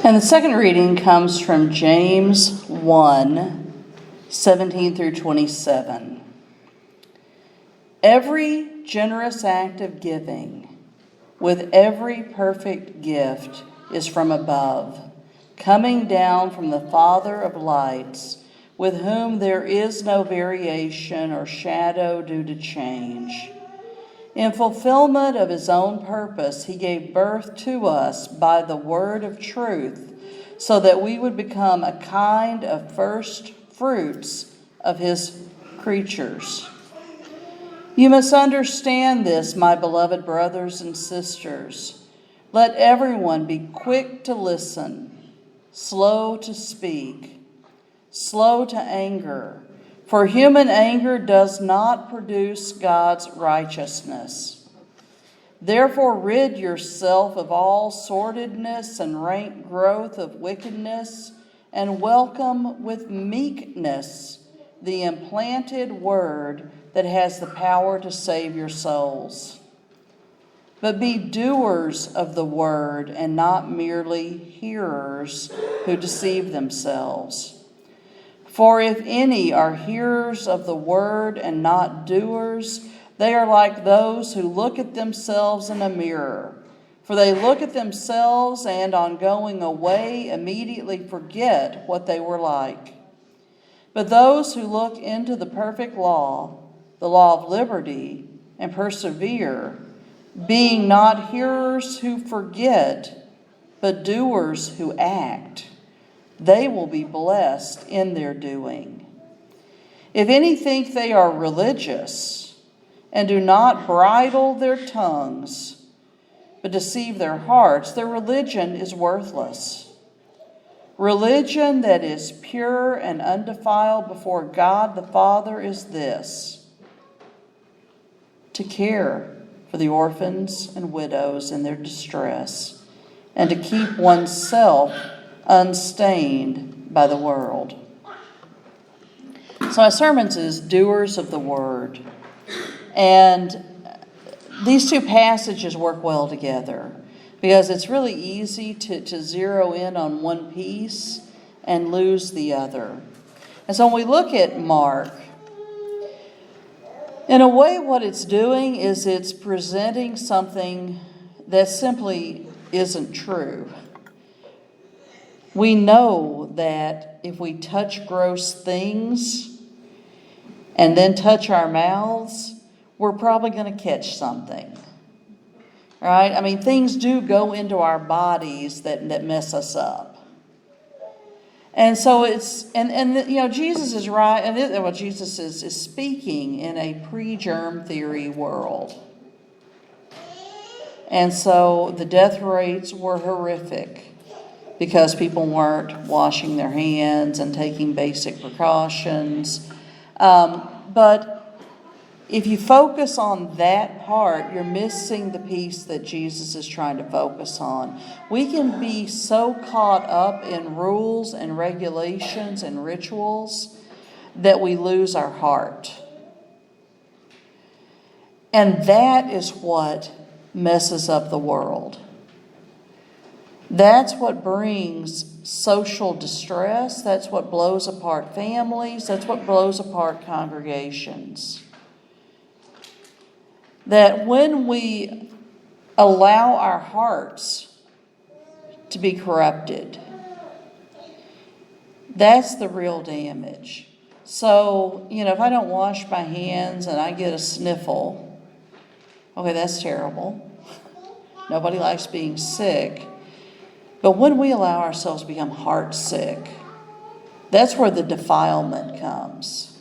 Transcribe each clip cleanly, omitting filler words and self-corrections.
And the second reading comes from James 1, 17 through 27. Every generous act of giving, with every perfect gift, is from above, coming down from the Father of lights, with whom there is no variation or shadow due to change. In fulfillment of his own purpose, he gave birth to us by the word of truth, so that we would become a kind of first fruits of his creatures. You must understand this, my beloved brothers and sisters. Let everyone be quick to listen, slow to speak, slow to anger, for human anger does not produce God's righteousness. Therefore rid yourself of all sordidness and rank growth of wickedness, and welcome with meekness the implanted word that has the power to save your souls. But be doers of the word and not merely hearers who deceive themselves. For if any are hearers of the word and not doers, they are like those who look at themselves in a mirror. For they look at themselves and on going away immediately forget what they were like. But those who look into the perfect law, the law of liberty, and persevere, being not hearers who forget, but doers who act, they will be blessed in their doing. If any think they are religious and do not bridle their tongues, but deceive their hearts, their religion is worthless. Religion that is pure and undefiled before God the Father is this: to care for the orphans and widows in their distress, and to keep oneself unstained by the world. So my sermons is Doers of the Word. And these two passages work well together because it's really easy to zero in on one piece and lose the other. And so when we look at Mark, in a way what it's doing is it's presenting something that simply isn't true. We know that if we touch gross things and then touch our mouths, we're probably going to catch something. Right? I mean, things do go into our bodies that mess us up. And so it's, and Jesus is right, and Jesus is speaking in a pre-germ theory world. And so the death rates were horrific because people weren't washing their hands and taking basic precautions. But if you focus on that part, you're missing the piece that Jesus is trying to focus on. We can be so caught up in rules and regulations and rituals that we lose our heart. And that is what messes up the world. That's what brings social distress. That's what blows apart families. That's what blows apart congregations. That when we allow our hearts to be corrupted, that's the real damage. So, if I don't wash my hands and I get a sniffle, okay, that's terrible. Nobody likes being sick. But when we allow ourselves to become heart sick, that's where the defilement comes.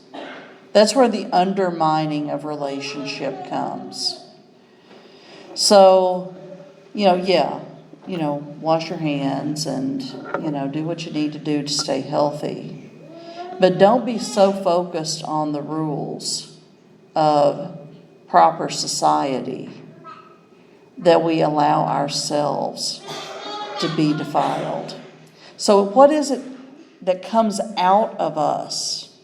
That's where the undermining of relationship comes. So, wash your hands and, do what you need to do to stay healthy. But don't be so focused on the rules of proper society that we allow ourselves to be defiled. So what is it that comes out of us?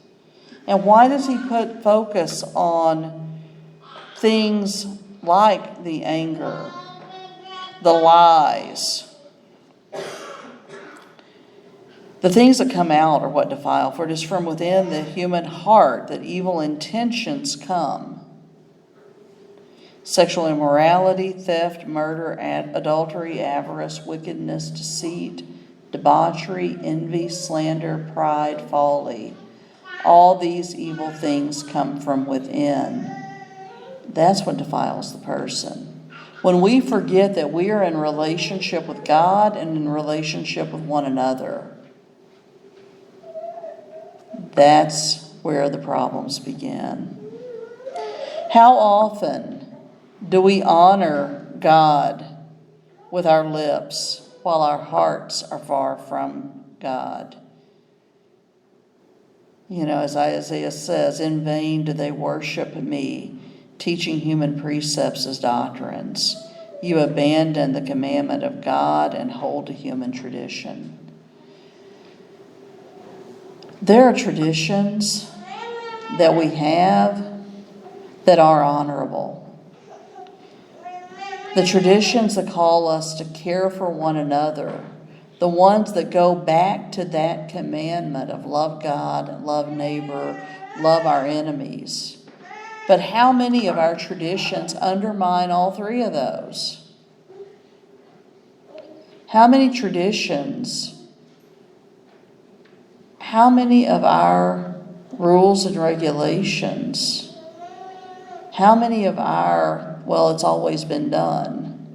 And why does he put focus on things like the anger, the lies, The things that come out are what defile, for it is from within the human heart that evil intentions come. Sexual immorality, theft, murder, adultery, avarice, wickedness, deceit, debauchery, envy, slander, pride, folly. All these evil things come from within. That's what defiles the person. When we forget that we are in relationship with God and in relationship with one another, that's where the problems begin. How often do we honor God with our lips while our hearts are far from God? You know, as Isaiah says, in vain do they worship me, teaching human precepts as doctrines. You abandon the commandment of God and hold to human tradition. There are traditions that we have that are honorable. The traditions that call us to care for one another, the ones that go back to that commandment of love God, love neighbor, love our enemies. But how many of our traditions undermine all three of those? How many traditions, how many of our rules and regulations, how many of our, well, it's always been done,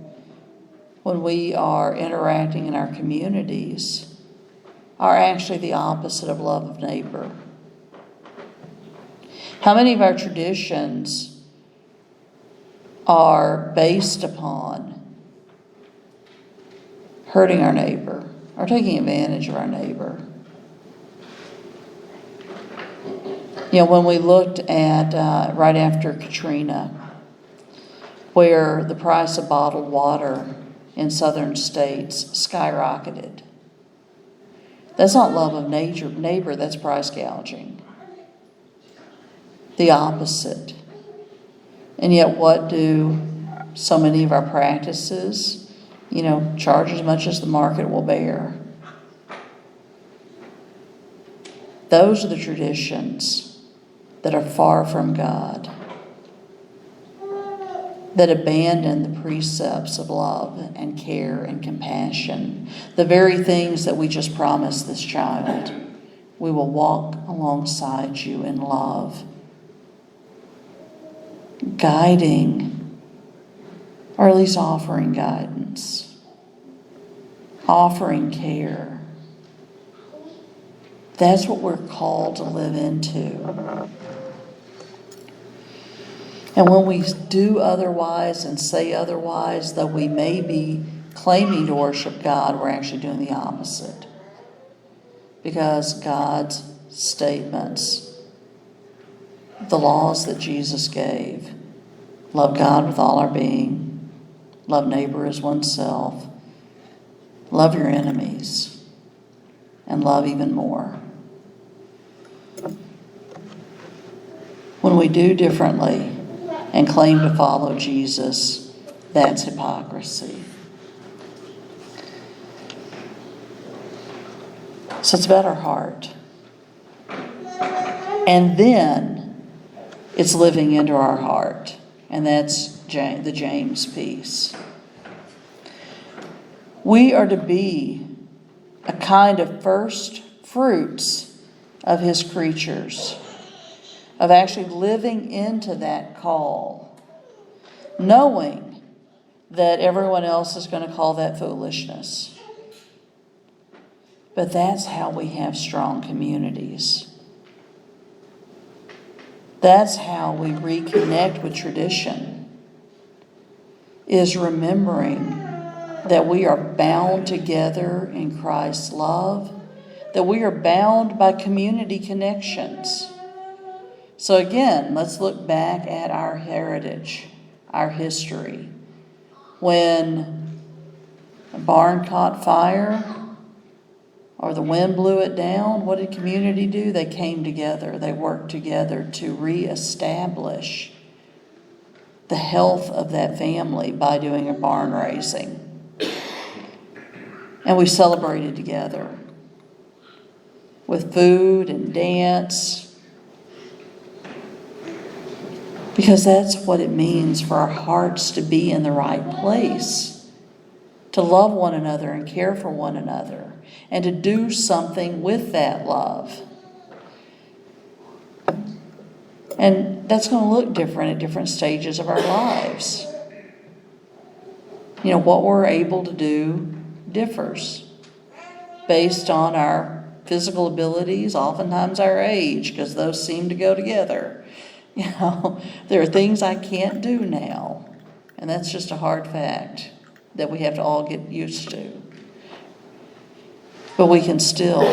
when we are interacting in our communities, are actually the opposite of love of neighbor? How many of our traditions are based upon hurting our neighbor or taking advantage of our neighbor? You know, when we looked at right after Katrina, where the price of bottled water in southern states skyrocketed. That's not love of neighbor, that's price gouging. The opposite. And yet what do so many of our practices, you know, charge as much as the market will bear? Those are the traditions that are far from God, that abandon the precepts of love and care and compassion, the very things that we just promised this child. We will walk alongside you in love, guiding, or at least offering guidance, offering care. That's what we're called to live into. And when we do otherwise and say otherwise, though we may be claiming to worship God, we're actually doing the opposite. Because God's statements, the laws that Jesus gave, love God with all our being, love neighbor as oneself, love your enemies, and love even more. When we do differently and claim to follow Jesus, that's hypocrisy. So it's about our heart. And then it's living into our heart. And that's the James piece. We are to be a kind of first fruits of his creatures, of actually living into that call, knowing that everyone else is going to call that foolishness. But that's how we have strong communities. That's how we reconnect with tradition, is remembering that we are bound together in Christ's love, that we are bound by community connections. So again, let's look back at our heritage, our history. When a barn caught fire or the wind blew it down, what did community do? They came together. They worked together to reestablish the health of that family by doing a barn raising. And we celebrated together. with food and dance. Because that's what it means for our hearts to be in the right place, to love one another and care for one another, and to do something with that love. And that's going to look different at different stages of our lives. You know, what we're able to do differs based on our physical abilities, oftentimes our age, because those seem to go together. You know, there are things I can't do now, and that's just a hard fact that we have to all get used to. But we can still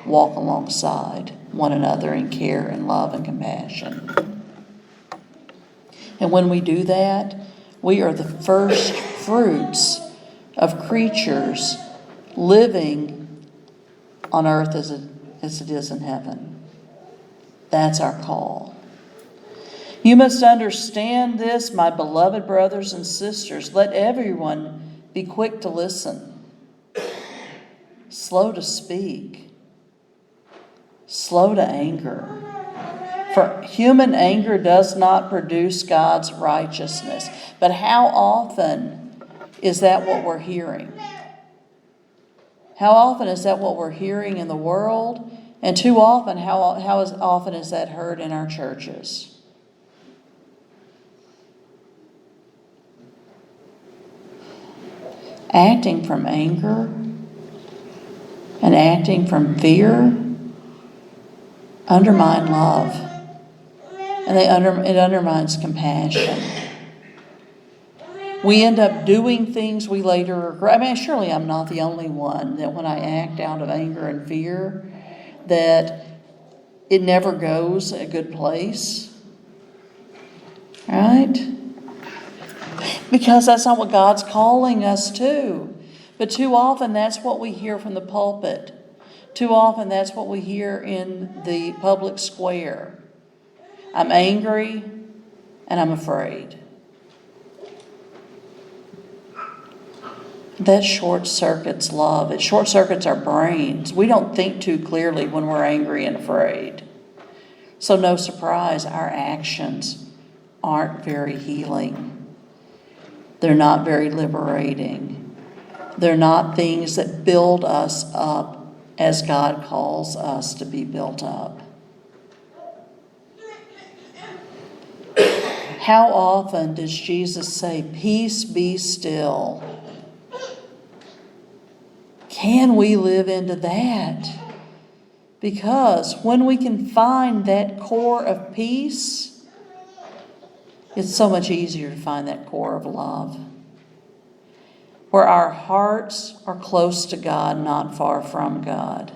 walk alongside one another in care and love and compassion. And when we do that, we are the first fruits of creatures living on earth as it is in heaven. That's our call. You must understand this, my beloved brothers and sisters. Let everyone be quick to listen, slow to speak, slow to anger. For human anger does not produce God's righteousness. But how often is that what we're hearing? How often is that what we're hearing in the world? And too often, how often is that heard in our churches? Acting from anger and acting from fear undermine love, and it undermines compassion. We end up doing things we later regret. I mean, surely I'm not the only one that when I act out of anger and fear, that it never goes a good place, right? Because that's not what God's calling us to. But too often that's what we hear from the pulpit. Too often that's what we hear in the public square. I'm angry and I'm afraid. That short circuits love. It short circuits our brains. We don't think too clearly when we're angry and afraid. So no surprise, our actions aren't very healing. They're not very liberating. They're not things that build us up as God calls us to be built up. How often does Jesus say, "Peace, be still"? Can we live into that? Because when we can find that core of peace, it's so much easier to find that core of love, where our hearts are close to God, not far from God.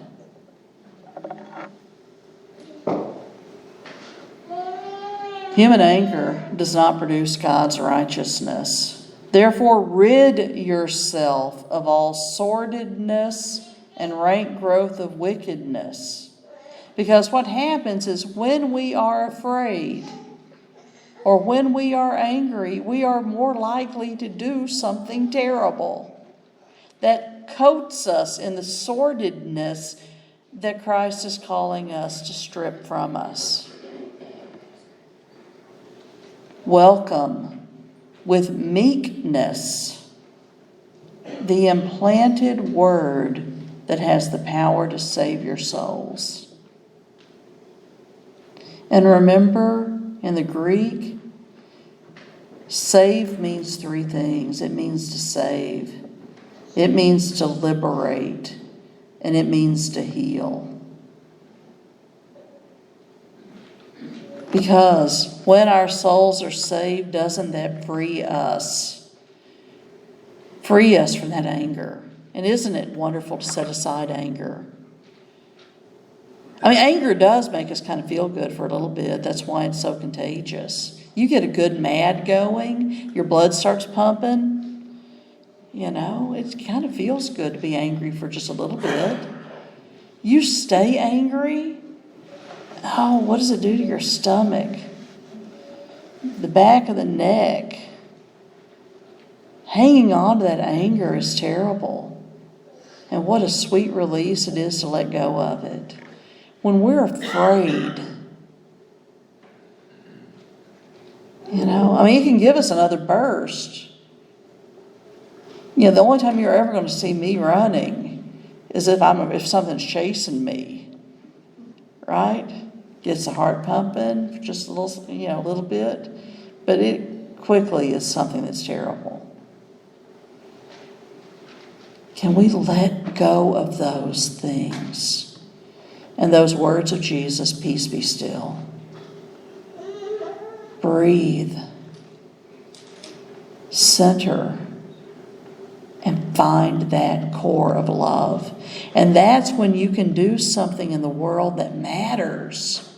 Human anger does not produce God's righteousness. Therefore, rid yourself of all sordidness and rank growth of wickedness. Because what happens is when we are afraid, or when we are angry, we are more likely to do something terrible that coats us in the sordidness that Christ is calling us to strip from us. Welcome with meekness the implanted word that has the power to save your souls. And remember, in the Greek, save means three things. It means to save, it means to liberate, and it means to heal. Because when our souls are saved, doesn't that free us? Free us from that anger. And isn't it wonderful to set aside anger? I mean, anger does make us kind of feel good for a little bit. That's why it's so contagious. You get a good mad going, your blood starts pumping. You know, it kind of feels good to be angry for just a little bit. You stay angry, oh, what does it do to your stomach? The back of the neck. Hanging on to that anger is terrible. And what a sweet release it is to let go of it. when we're afraid, He can give us another burst. The only time you're ever going to see me running is if something's chasing me, right? Gets the heart pumping for just a little bit, but it quickly is something that's terrible. Can we let go of those things and those words of Jesus, peace be still? Breathe, center, and find that core of love. And that's when you can do something in the world that matters,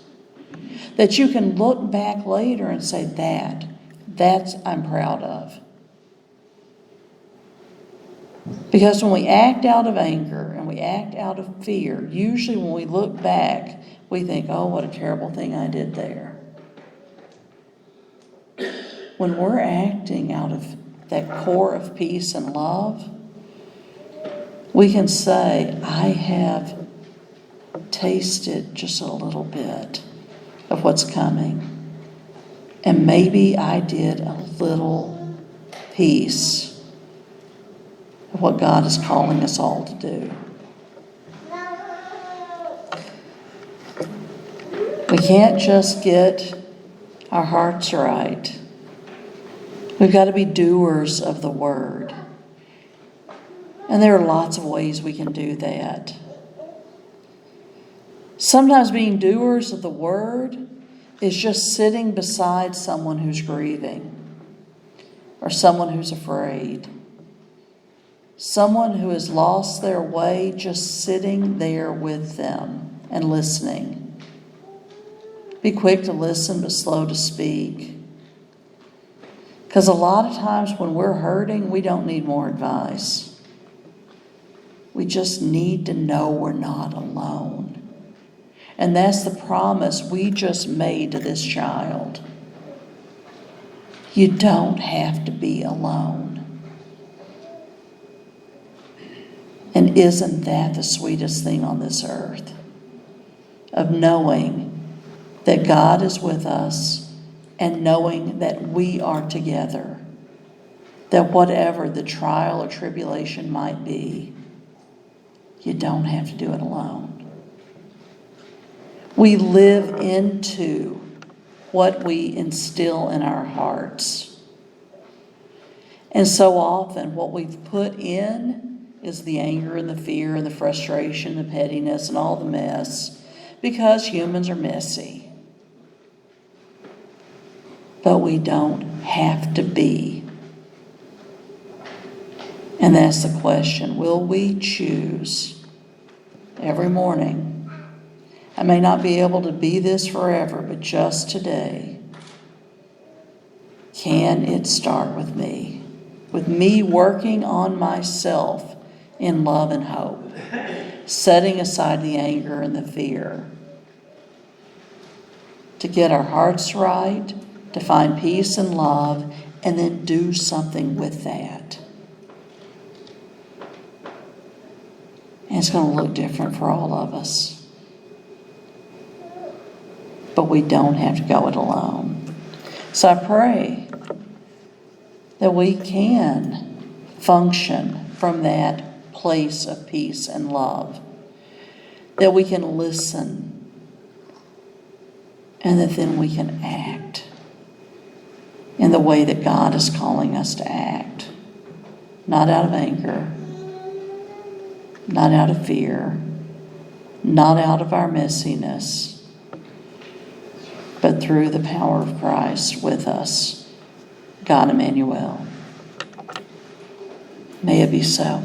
that you can look back later and say, that's I'm proud of. Because when we act out of anger and we act out of fear, usually when we look back, we think, oh, what a terrible thing I did there. When we're acting out of that core of peace and love, we can say, I have tasted just a little bit of what's coming. And maybe I did a little piece of what God is calling us all to do. We can't just get our hearts right. We've got to be doers of the word. And there are lots of ways we can do that. Sometimes being doers of the word is just sitting beside someone who's grieving or someone who's afraid. Someone who has lost their way, just sitting there with them and listening. Be quick to listen but slow to speak. Because a lot of times when we're hurting, we don't need more advice. We just need to know we're not alone. And that's the promise we just made to this child. You don't have to be alone. And isn't that the sweetest thing on this earth? Of knowing that God is with us and knowing that we are together. That whatever the trial or tribulation might be, you don't have to do it alone. We live into what we instill in our hearts. And so often what we've put in is the anger and the fear and the frustration, the pettiness and all the mess, because humans are messy. But we don't have to be. And that's the question. Will we choose every morning? I may not be able to be this forever, but just today, can it start with me? With me working on myself in love and hope, setting aside the anger and the fear, to get our hearts right, to find peace and love, and then do something with that. And it's going to look different for all of us. But we don't have to go it alone. So I pray that we can function from that place of peace and love. That we can listen. And that then we can act in the way that God is calling us to act. Not out of anger. Not out of fear. Not out of our messiness. But through the power of Christ with us, God Emmanuel. May it be so.